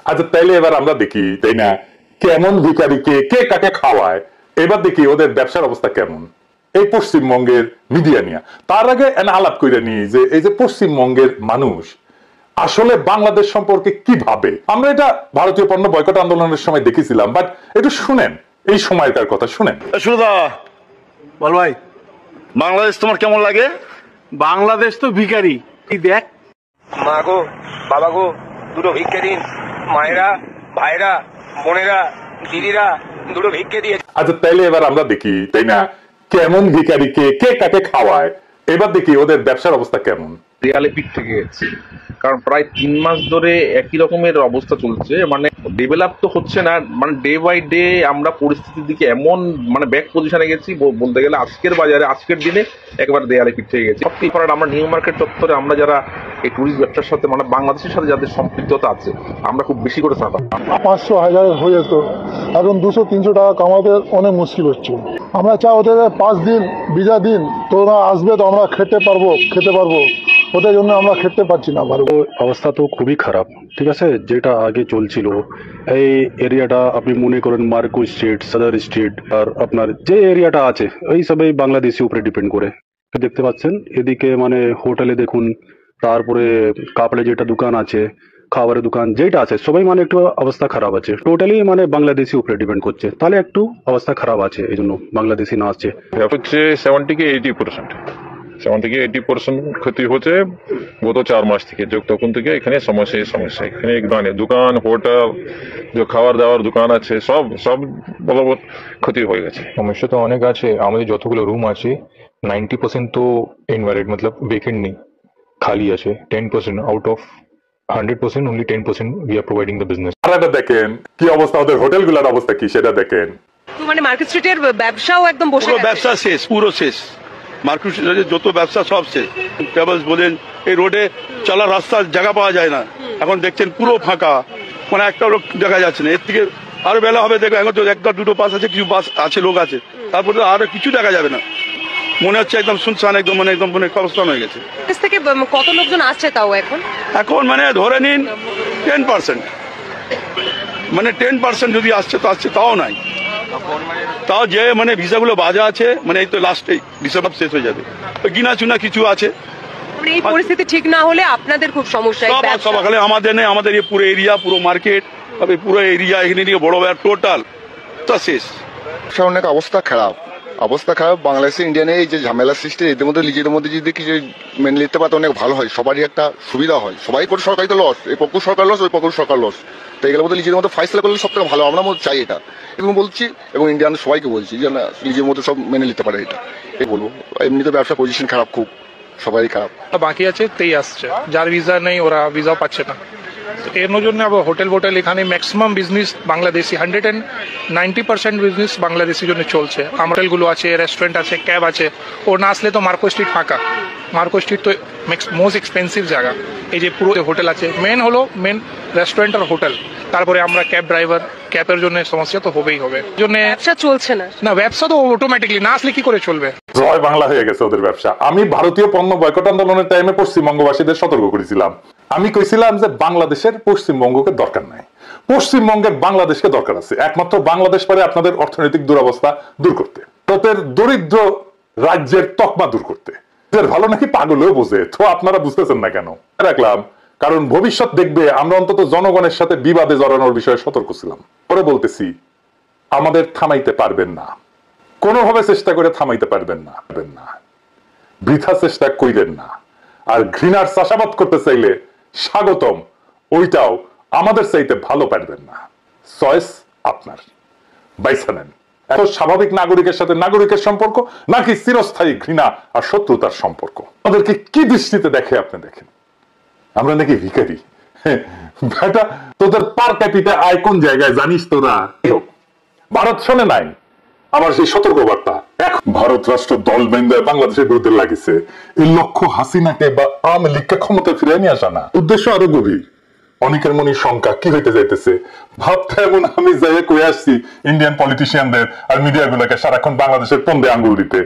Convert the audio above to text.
আচ্ছা তাইলে এবার আমরা দেখি, তাই না, কেমন ভিখারিকে কে কাকে খাওয়ায়। এবার দেখি ওদের ব্যবসার অবস্থা কেমন এই পশ্চিমবঙ্গের মিডিয়া নিয়ে। তার আগে আলাপ করে নিই যে এই যে পশ্চিমবঙ্গের মানুষ আসলে বাংলাদেশ সম্পর্কে কি ভাবে। আমরা এটা ভারতীয় পণ্য বয়কট আন্দোলনের সময় দেখেছিলাম, বাট একটু শুনেন এই সময়কার কথা শুনেন। সুদা বল ভাই, বাংলাদেশ তোমার কেমন লাগে? বাংলাদেশ তো ভিখারি। দেখ মা গো বাবা গো, দুটো ভিক্ষে দিন। মায়েরা, ভাইরা, বোনেরা, দিদিরা দুটো ভিক্ষে দিয়ে। আচ্ছা তাইলে এবার আমরা দেখি, তাই না, কেমন ভিখারিকে কে কাকে খাওয়ায়। এবার দেখি ওদের ব্যবসার অবস্থা কেমন। দেয়ালে পিঠ থেকে গেছে, কারণ প্রায় 3 মাস ধরে একই রকমের অবস্থা চলছে। মানে ডেভেলপ তো হচ্ছে না, মানে ডে বাই ডে আমরা পরিস্থিতির দিকে এমন মানে ব্যাক পজিশনে গেছি, বলতে গেলে আজকের বাজারে আজকের দিনে একবার দেয়ালে পিঠ থেকে গেছে। সত্যি কারণ আমরা নিউ মার্কেট চত্বরে আমরা যারা এই টুরিস্ট ব্যবসার সাথে মানে বাংলাদেশের সাথে যাদের সম্পৃক্ততা আছে, আমরা খুব বেশি করে সাফার। 500-1000 হয়ে যেত, এখন 200-300 টাকা কামাতে অনেক মুশকিল হচ্ছে। আমরা চাই ওদের 5 দিন ভিসা দিন, তোরা আসবে তো আমরা খেতে পারবো, ওদের জন্য আমরা খেতে পারছি না। অবস্থা তো খুবই খারাপ, ঠিক আছে। যেটা আগে চলছিল এই এরিয়াটা আপনি মনে করেন মার্কো স্ট্রিট, সদর স্ট্রিট, আর আপনার যে এরিয়াটা আছে এই সবই বাংলাদেশি উপরে ডিপেন্ড করে। দেখতে পাচ্ছেন এদিকে মানে হোটেলে দেখুন, তারপরে কাপড়ে যেটা দোকান আছে, খাবারের দোকান যেটা আছে, সবাই মানে একটু অবস্থা খারাপ আছে। টোটালি মানে বাংলাদেশি উপরে ডিপেন্ড করছে, তাহলে একটু অবস্থা খারাপ আছে, এই জন্য বাংলাদেশি না আসছে। হচ্ছে 70-80% ক্ষতি হচ্ছে গত 4 মাস থেকে। তখন থেকে এখানে সমস্যা এখানে দোকান, হোটেল, যে খাবার দাবার দোকান আছে সব বলবৎ ক্ষতি হয়ে গেছে। সমস্যা তো অনেক আছে। আমাদের যতগুলো রুম আছে 90% তো ইনভ্যালিড, মতলব ভেকেন্ট নেই, খালি আছে। 10% out of 100%, only 10% we are providing the business. আর এটা দেখেন কি অবস্থা, ওদের হোটেলগুলোর অবস্থা কি সেটা দেখেন। তো মানে মার্কেট স্ট্রিটের ব্যবসাও একদম বসে গেছে। ব্যবসা শেষ, পুরো শেষ। মার্কেট স্ট্রিটের যত ব্যবসা সব শেষ। ট্রাভেলস বলেন, এই রোডে চলার রাস্তার জায়গা পাওয়া যায় না। এখন দেখছেন পুরো ফাঁকা, মানে একটা লোক দেখা যাচ্ছে না। এর থেকে আরো বেলা হবে দেখো, এখন তো একটা দুটো বাস আছে, কিছু বাস আছে, লোক আছে, তারপরে আরো কিছু দেখা যাবে না। মনে হচ্ছে একদম শুনশান, একদম মানে কবরস্থান হয়ে গেছে। থেকে কত লোকজন আসছে তাও এখন মানে ধরে নিন 10%, মানে 10% যদি আসছে তো আসছে, তাও নাই। তাও যে মানে ভিসাগুলো বাজা আছে, মানে এই তো লাস্টে ডিসেম্বর শেষ হয়ে যাবে, গিনা চুনা কিছু আছে। এই পরিস্থিতি ঠিক না হলে আপনাদের খুব সমস্যা। সব আমাদের নেই, আমাদের এই পুরো এরিয়া, পুরো মার্কেট, পুরো এরিয়া এখানে নিয়ে বড় টোটাল তা শেষ। অনেক অবস্থা খারাপ। বাংলাদেশে ইন্ডিয়ানে এই যে ঝামেলা সৃষ্টি, এদের মধ্যে নিজেদের মধ্যে যদি কিছু মেনে নিতে পারতে অনেক ভালো হয়, সবারই একটা সুবিধা হয়। সবাই করে সরকারি তো লস, এই পক্ষ সরকার লস, ওই পক্ষ সরকার লস। তো এগুলোর মধ্যে নিজেদের মধ্যে ফাইসলা করলে সব থেকে ভালো, আমরা চাই এটা। এবং বলছি, এবং ইন্ডিয়ান সবাইকে বলছি যে না, নিজের মধ্যে সব মেনে নিতে পারে এটা, এই বলবো। এমনিতে ব্যবসা পজিশন খারাপ, খুব সবাই খারাপ। বাকি আছে তেই আসছে, যার ভিসা নেই ওরা ভিসাও পাচ্ছে না। এর জন্য আবার হোটেল এখানে ম্যাক্সিমাম বিজনেস বাংলাদেশি, 190% বিজনেস বাংলাদেশির জন্য চলছে। হোটেলগুলো আছে, রেস্টুরেন্ট আছে, ক্যাব আছে। ও না আসলে তো মার্কো স্ট্রিট ফাঁকা। মার্কো স্ট্রিট তো মোস্ট এক্সপেন্সিভ জায়গা। এই যে পুরো হোটেল আছে, মেন রেস্টুরেন্ট আর হোটেল, তারপরে আমরা ক্যাব ড্রাইভার, ক্যাবের জন্য সমস্যা তো হবেই হবে। জন্য ব্যবসা চলছে না, ব্যবসা তো অটোমেটিকলি না আসলে কি করে চলবে। জয় বাংলা হয়ে গেছে ওদের ব্যবসা। আমি ভারতীয় পণ্য বয়কট আন্দোলনের টাইমে পশ্চিমবঙ্গবাসীদের সতর্ক করেছিলাম। আমি কইছিলাম যে বাংলাদেশের পশ্চিমবঙ্গকে দরকার নাই, পশ্চিমবঙ্গের বাংলাদেশকে দরকার আছে। একমাত্র বাংলাদেশ পারে আপনাদের অর্থনৈতিক দুরবস্থা দূর করতে, তোদের দরিদ্র রাজ্যের তকমা দূর করতে। ভালো নাকি পাগলেও বোঝে, তো আপনারা বুঝতেছেন না কেন রাখলাম? কারণ ভবিষ্যৎ দেখবে আমরা অন্তত জনগণের সাথে বিবাদে জড়ানোর বিষয়ে সতর্ক ছিলাম। পরে বলতেছি, আমাদের থামাইতে পারবেন না, কোনোভাবে চেষ্টা করে থামাইতে পারবেন না, বৃথা চেষ্টা কইরেন না। আর ঘৃণার চাষাবাদ করতে চাইলে স্বাগতম, ওইটাও আমাদের চাইতে ভালো পারবেন না। চয়েস আপনার, বাইসা নেন। এত স্বাভাবিক নাগরিকের সাথে নাগরিকের সম্পর্ক, নাকি চিরস্থায়ী ঘৃণা আর শত্রুতার সম্পর্ক? আমাদেরকে কি দৃষ্টিতে দেখে আপনি দেখেন? আমরা নাকি ভিখারি? বেটা, তোদের পার ক্যাপিটা আয় কোন জায়গায় জানিস তোরা? ভারত শোনে নাই আমার সেই সতর্কবার্তা। এখন ভারত রাষ্ট্র দল বেঁধে বাংলাদেশের বিরুদ্ধে লাগিছে। এই লক্ষ্য হাসিনাকে বা আওয়ামী লীগকে ক্ষমতায় ফিরে নিয়ে আসা না, উদ্দেশ্য আরো গভীর। অনেকের মনে শঙ্কা, কি হইতে যাইতেছে ভাবতে। এমন আমি যাই কয়ে আসছি ইন্ডিয়ান পলিটিশিয়ানদের আর মিডিয়া গুলাকে সারাক্ষণ বাংলাদেশের পন্দে আঙ্গুল দিতে।